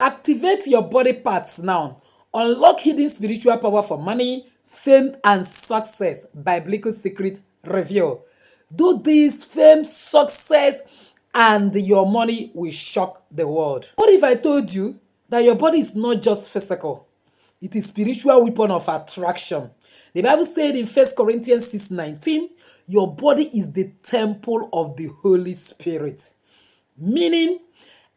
Activate your body parts now. Unlock hidden spiritual power for money, fame, and success. Biblical secret reveal. Do this, fame, success, and your money will shock the world. What if I told you that your body is not just physical? It is spiritual weapon of attraction. The Bible said in 1 Corinthians 6:19, your body is the temple of the Holy Spirit. Meaning,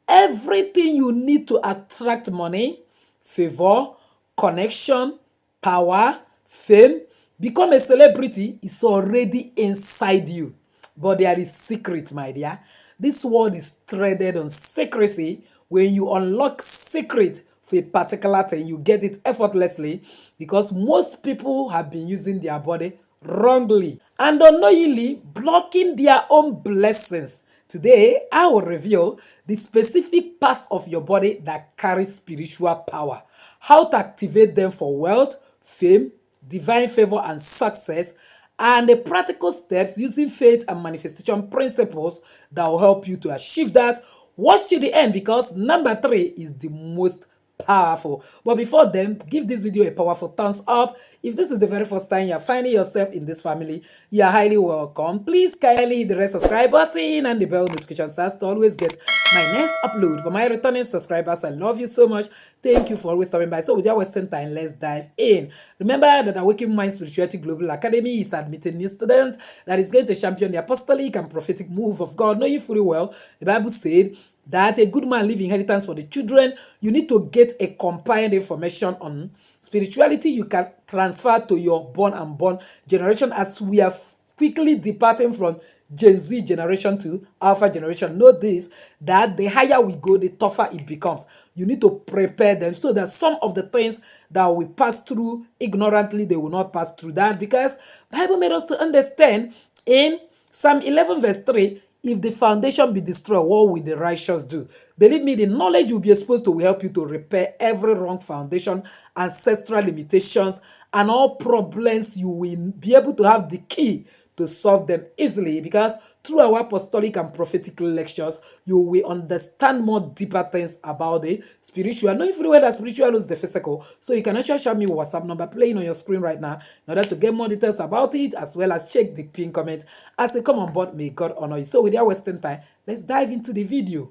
everything you need to attract money, favor, connection, power, fame, become a celebrity is already inside you. But there is secret, my dear. This world is threaded on secrecy. When you unlock secret for a particular thing, you get it effortlessly because most people have been using their body wrongly and unknowingly blocking their own blessings. Today, I will reveal the specific parts of your body that carry spiritual power, how to activate them for wealth, fame, divine favor, and success, and the practical steps using faith and manifestation principles that will help you to achieve that. Watch till the end because number 3 is the most powerful. But before then, give this video a powerful thumbs up. If this is the very first time you're finding yourself in this family, you are highly welcome. Please kindly hit the red subscribe button and the bell notification starts to always get my next upload. For my returning subscribers, I love you so much. Thank you for always stopping by. So without wasting time, let's dive in. Remember that Awakening Mind Spirituality Global Academy is admitting new students that is going to champion the apostolic and prophetic move of God. Knowing fully well, the Bible said that a good man leave inheritance for the children. You need to get a compiled information on spirituality you can transfer to your born and born generation as we are quickly departing from Gen Z generation to Alpha generation. Know this, that the higher we go, the tougher it becomes. You need to prepare them so that some of the things that we pass through ignorantly, they will not pass through that, because Bible made us to understand in Psalm 11 verse 3, if the foundation be destroyed, what will the righteous do? Believe me, the knowledge you'll be exposed to will help you to repair every wrong foundation, ancestral limitations, and all problems. You will be able to have the key to solve them easily, because through our apostolic and prophetic lectures, you will understand more deeper things about the spiritual. Not everywhere that spiritual is the physical. So you can actually show me WhatsApp number playing on your screen right now in order to get more details about it, as well as check the pinned comment. As you come on board, may God honor you. So without wasting time, let's dive into the video.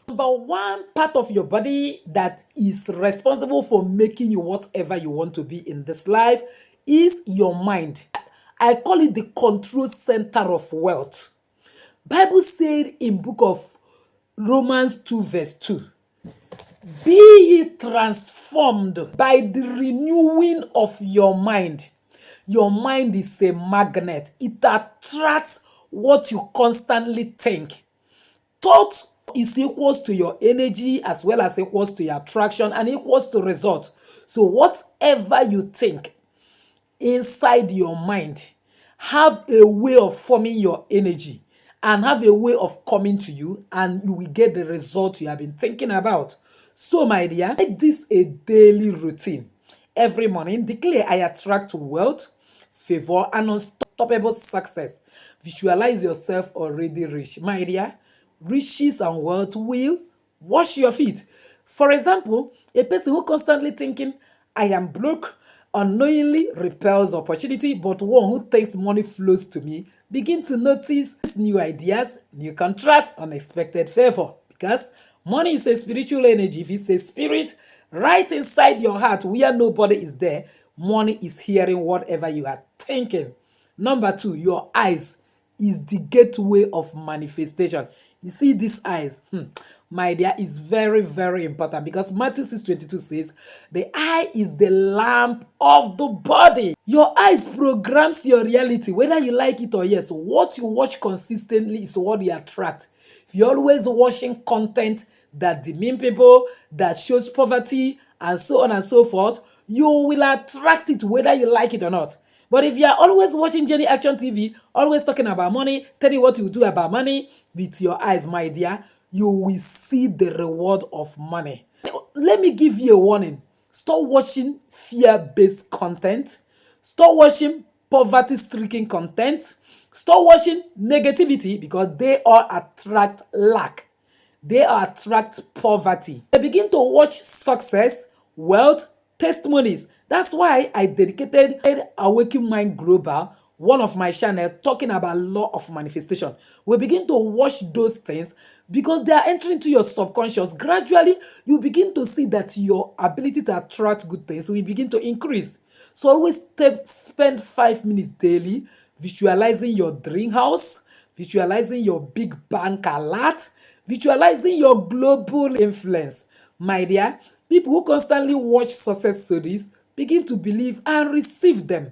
Number 1 part of your body that is responsible for making you whatever you want to be in this life is your mind. I call it the control center of wealth. Bible said in book of Romans 2 verse 2, be ye transformed by the renewing of your mind. Your mind is a magnet. It attracts what you constantly think. Thought is equals to your energy as well as equals to your attraction and equals to result. So whatever you think inside your mind have a way of forming your energy and have a way of coming to you, and you will get the result you have been thinking about. So my dear, make this a daily routine. Every morning, declare I attract wealth, favor, and unstoppable success. Visualize yourself already rich. My dear, riches and wealth will wash your feet. For example, a person who constantly thinking, I am broke, unknowingly repels opportunity, but one who thinks money flows to me begin to notice new ideas, new contract, unexpected favor. Because money is a spiritual energy. If it's a spirit right inside your heart where nobody is there, money is hearing whatever you are thinking. Number 2, your eyes is the gateway of manifestation. You see these eyes, my dear, is very, very important, because Matthew 6:22 says, the eye is the lamp of the body. Your eyes programs your reality, whether you like it or yes. What you watch consistently is what you attract. If you're always watching content that demean people, that shows poverty, and so on and so forth, you will attract it whether you like it or not. But if you are always watching Jenny Action TV, always talking about money, telling what you do about money with your eyes, my dear, you will see the reward of money. Let me give you a warning. Stop watching fear-based content. Stop watching poverty-stricken content. Stop watching negativity, because they all attract lack. they attract poverty. They begin to watch success, wealth, testimonies. That's why I dedicated Awaken Mind Global, one of my channel, talking about law of manifestation. We begin to watch those things because they are entering into your subconscious. Gradually, you begin to see that your ability to attract good things will begin to increase. So always spend 5 minutes daily visualizing your dream house, visualizing your big bank alert, visualizing your global influence. My dear, people who constantly watch success stories begin to believe and receive them.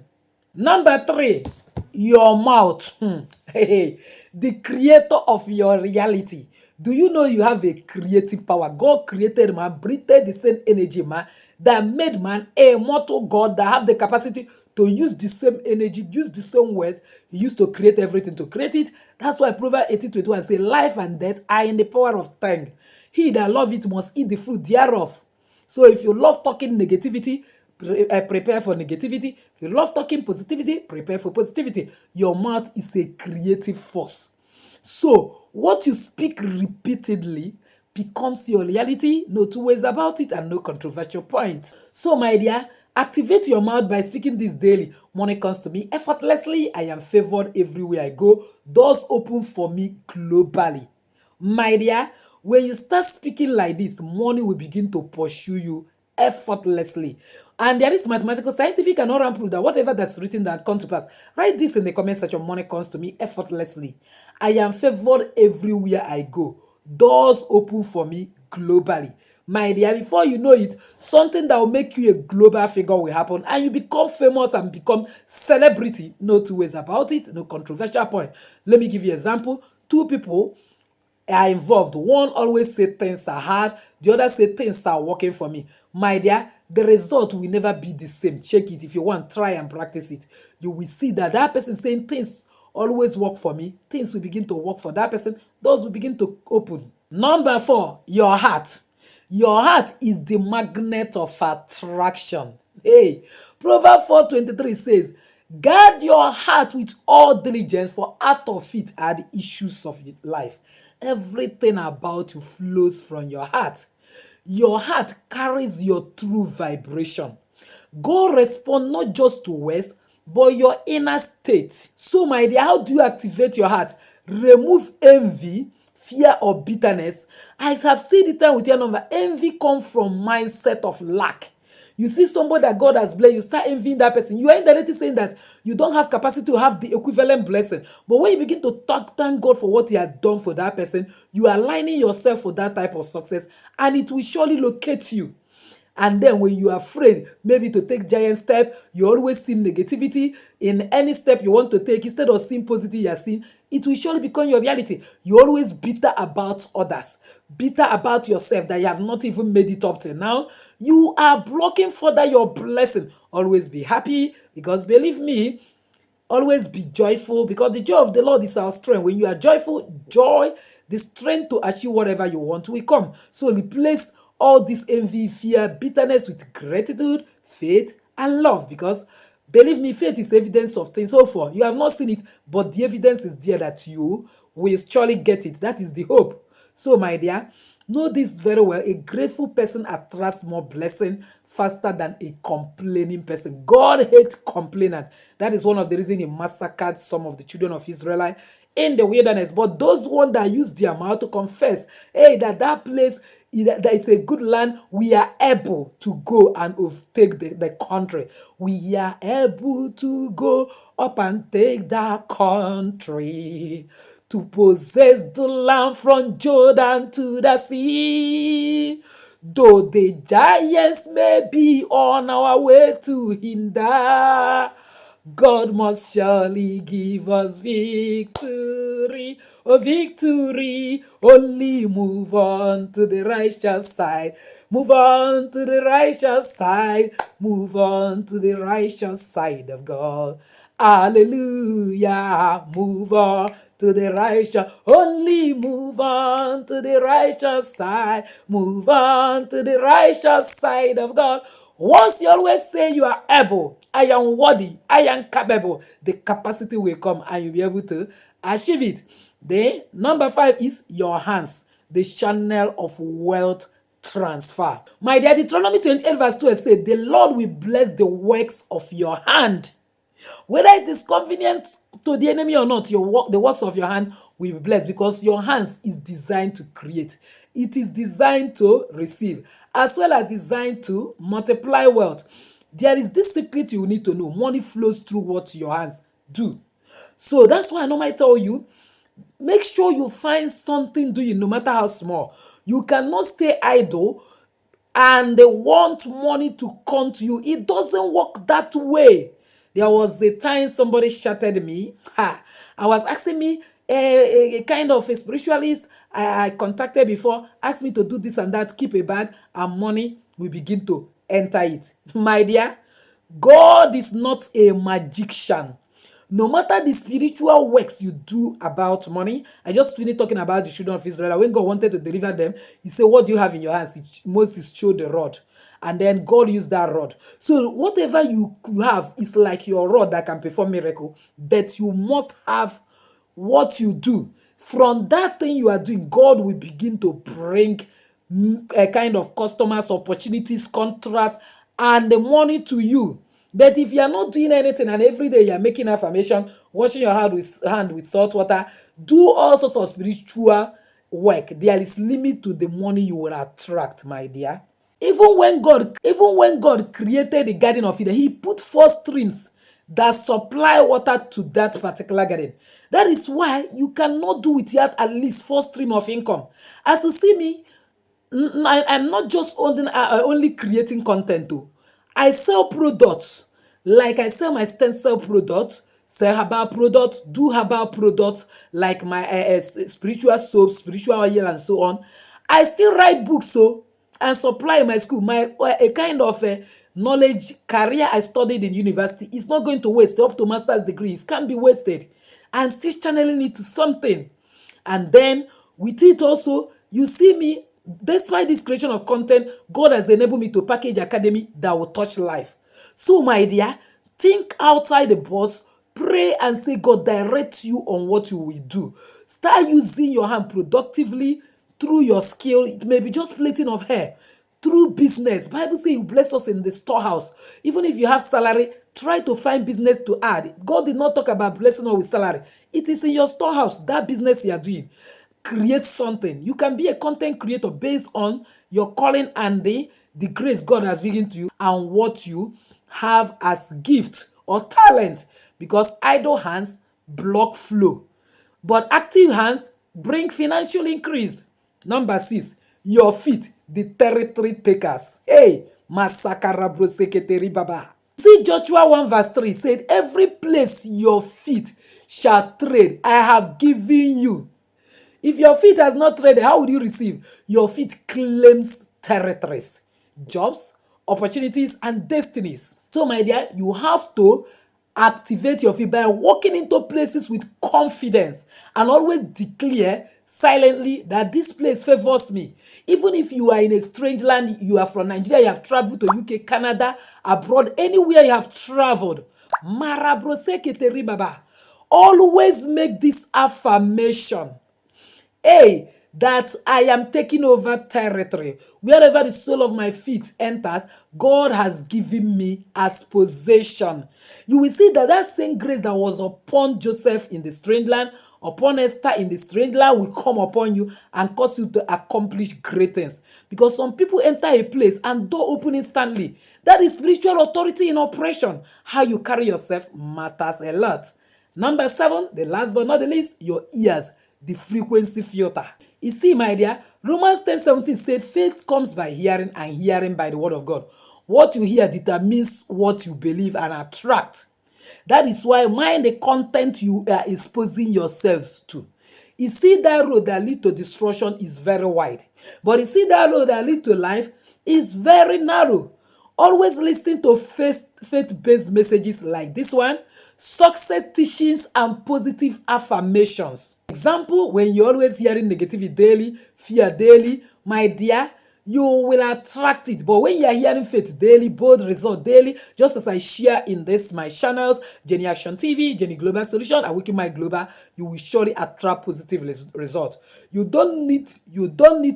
Number three, your mouth. Hey, the creator of your reality. Do you know you have a creative power? God created man, breathed the same energy, man, that made man a mortal God that have the capacity to use the same energy, use the same words he used to create everything, to create it. That's why Proverbs 18:21 say, life and death are in the power of tongue. He that love it must eat the fruit thereof. So if you love talking negativity, prepare for negativity. If you love talking positivity, prepare for positivity. Your mouth is a creative force. So what you speak repeatedly becomes your reality. No two ways about it and no controversial point. So my dear, activate your mouth by speaking this daily. Money comes to me effortlessly. I am favored everywhere I go. Doors open for me globally. My dear, when you start speaking like this, money will begin to pursue you effortlessly. And there is mathematical, scientific, and all proof that whatever that's written that comes to pass. Write this in the comment section. Money comes to me effortlessly. I am favored everywhere I go. Doors open for me globally. My dear, before you know it, something that will make you a global figure will happen and you become famous and become celebrity. No two ways about it, no controversial point. Let me give you an example. Two people are involved. One always say things are hard, the other say things are working for me. My dear, the result will never be the same. Check it. If you want, try and practice it. You will see that that person saying things always work for me, things will begin to work for that person, doors will begin to open. Number four, your heart. Your heart is the magnet of attraction. Hey, Proverbs 4:23 says, guard your heart with all diligence, for out of it are the issues of life. Everything about you flows from your heart. Your heart carries your true vibration. God responds not just to words, but your inner state. So, my dear, how do you activate your heart? Remove envy, fear, or bitterness. I have said it time with your number. Envy comes from mindset of lack. You see somebody that God has blessed, you start envying that person. You are indirectly saying that you don't have capacity to have the equivalent blessing. But when you begin to thank God for what he has done for that person, you are aligning yourself for that type of success, and it will surely locate you. And then when you are afraid maybe to take giant step, you always see negativity in any step you want to take. Instead of seeing positive, you are seeing, it will surely become your reality. You always bitter about others, bitter about yourself that you have not even made it up till now. You are blocking further your blessing. Always be happy, because believe me, always be joyful, because the joy of the Lord is our strength. When you are joyful, joy, the strength to achieve whatever you want will come. So replace all this envy, fear, bitterness with gratitude, faith, and love, because believe me, faith is evidence of things hoped for. You have not seen it, but the evidence is there that you will surely get it. That is the hope. So, my dear, know this very well. A grateful person attracts more blessing faster than a complaining person. God hates complainers. That is one of the reasons he massacred some of the children of Israel in the wilderness. But those ones that use their mouth to confess, hey, that place, that is a good land, we are able to go and overtake the country. We are able to go up and take that country, to possess the land from Jordan to the sea. Though the giants may be on our way to hinder, God must surely give us victory. Oh, victory. Only move on to the righteous side. Move on to the righteous side. Move on to the righteous side of God. Hallelujah. Move on to the righteous. Only move on to the righteous side. Move on to the righteous side of God. Once you always say you are able, I am worthy, I am capable, the capacity will come and you'll be able to achieve it. Then, number 5 is your hands. the channel of wealth transfer. My dear, Deuteronomy 28 verse 12 says, the Lord will bless the works of your hand. Whether it is convenient to the enemy or not, your work, the works of your hand will be blessed, because your hands is designed to create. It is designed to receive, as well as designed to multiply wealth. There is this secret you need to know. Money flows through what your hands do. So that's why I normally tell you, make sure you find something doing, no matter how small. You cannot stay idle and they want money to come to you. It doesn't work that way. There was a time somebody shouted me. I was asking me, a kind of a spiritualist I contacted before, asked me to do this and that, keep a bag, and money will begin to enter it. My dear, God is not a magician. No matter the spiritual works you do about money, I just finished talking about the children of Israel. When God wanted to deliver them, he said, what do you have in your hands? Moses showed the rod. And then God used that rod. So whatever you have is like your rod that can perform miracle. But you must have what you do. From that thing you are doing, God will begin to bring a kind of customers, opportunities, contracts, and the money to you. But if you are not doing anything and every day you are making affirmation, washing your hand with salt water, do all sorts of spiritual work, there is limit to the money you will attract, my dear. Even when God created the Garden of Eden, he put 4 streams that supply water to that particular garden. That is why you cannot do without at least 4 streams of income. As you see me, I'm not just only creating content too. I sell products. Like I sell my stem cell products, sell herbal products, do herbal products like my spiritual soap, spiritual oil, and so on. I still write books and supply in my school. My a kind of knowledge career I studied in university is not going to waste. Up to master's degrees can't be wasted. I'm still channeling it to something. And then with it also, you see me, despite this creation of content, God has enabled me to package academy that will touch life. So my dear, think outside the box, pray and say, God, direct you on what you will do. Start using your hand productively through your skill. It may be just plaiting of hair, through business. Bible says you bless us in the storehouse. Even if you have salary, try to find business to add. God did not talk about blessing us with salary. It is in your storehouse, that business you are doing. Create something. You can be a content creator based on your calling and the grace God has given to you and what you have as gift or talent, because idle hands block flow, but active hands bring financial increase. Number 6, your feet, the territory takers. Hey, masakara broseketeri baba. See, Joshua 1 verse 3 said, every place your feet shall tread, I have given you. If your feet has not traded, how would you receive? Your feet claims territories, jobs, opportunities, and destinies. So, my dear, you have to activate your feet by walking into places with confidence and always declare silently that this place favors me. Even if you are in a strange land, you are from Nigeria, you have traveled to UK, Canada, abroad, anywhere you have traveled. Marabroseke baba. Always make this affirmation. A, that I am taking over territory. Wherever the sole of my feet enters, God has given me as possession. You will see that that same grace that was upon Joseph in the strange land, upon Esther in the strange land, will come upon you and cause you to accomplish great things. Because some people enter a place and door open instantly. That is spiritual authority in operation. How you carry yourself matters a lot. Number 7, the last but not the least, your ears, the frequency filter. You see, my dear, Romans 10:17 said, faith comes by hearing and hearing by the word of God. What you hear determines what you believe and attract. That is why mind the content you are exposing yourselves to. You see, that road that leads to destruction is very wide. But you see, that road that leads to life is very narrow. Always listen to faith-based messages like this one, success teachings and positive affirmations. Example, when you're always hearing negativity daily, fear daily, my dear, you will attract it. But when you are hearing faith daily, bold result daily, just as I share in this my channels, Jenny Action TV, Jenny Global Solution, and Wiki My Global, you will surely attract positive result. You don't need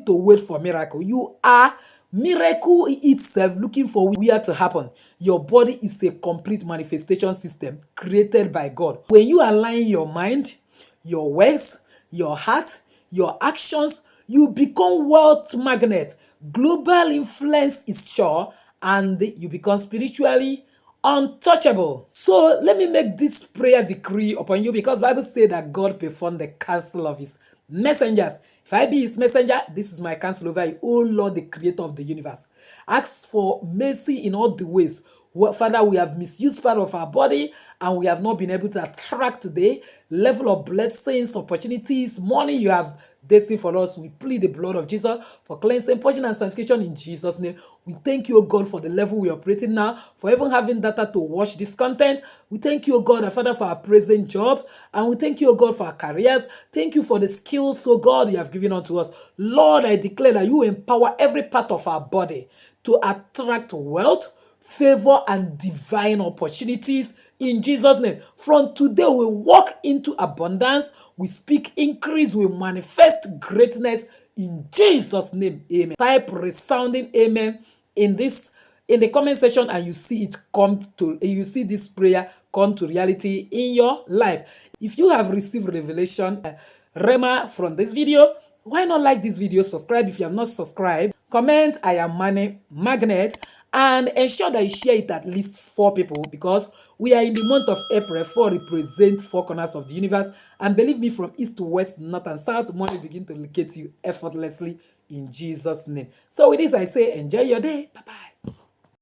to wait for miracle. You are miracle itself looking for where to happen. Your body is a complete manifestation system created by God. When you align your mind, your words, your heart, your actions, you become wealth magnet. Global influence is sure, and you become spiritually untouchable. So let me make this prayer decree upon you, because Bible says that God performed the counsel of his messengers. If I be his messenger, this is my counsel over you, O Lord, the creator of the universe. Ask for mercy in all the ways. Father, we have misused part of our body and we have not been able to attract the level of blessings, opportunities, money you have destined for us. We plead the blood of Jesus for cleansing, purging, and sanctification in Jesus' name. We thank you, O God, for the level we are operating now, for even having data to watch this content. We thank you, O God, our Father, for our present job, and we thank you, O God, for our careers. Thank you for the skills, O God, you have given unto us. Lord, I declare that you empower every part of our body to attract wealth, favor, and divine opportunities in Jesus' name. From today, we walk into abundance, we speak increase, we manifest greatness in Jesus' name. Amen. Type resounding amen in the comment section, and you see this prayer come to reality in your life. If you have received revelation, Rema, from this video, why not like this video, subscribe if you have not subscribed, comment I am money magnet, and ensure that you share it at least 4 people, because we are in the month of April. 4 represent 4 corners of the universe, and believe me, from east to west, north and south, money begin to locate you effortlessly in Jesus' name. So with this, I say enjoy your day. Bye bye.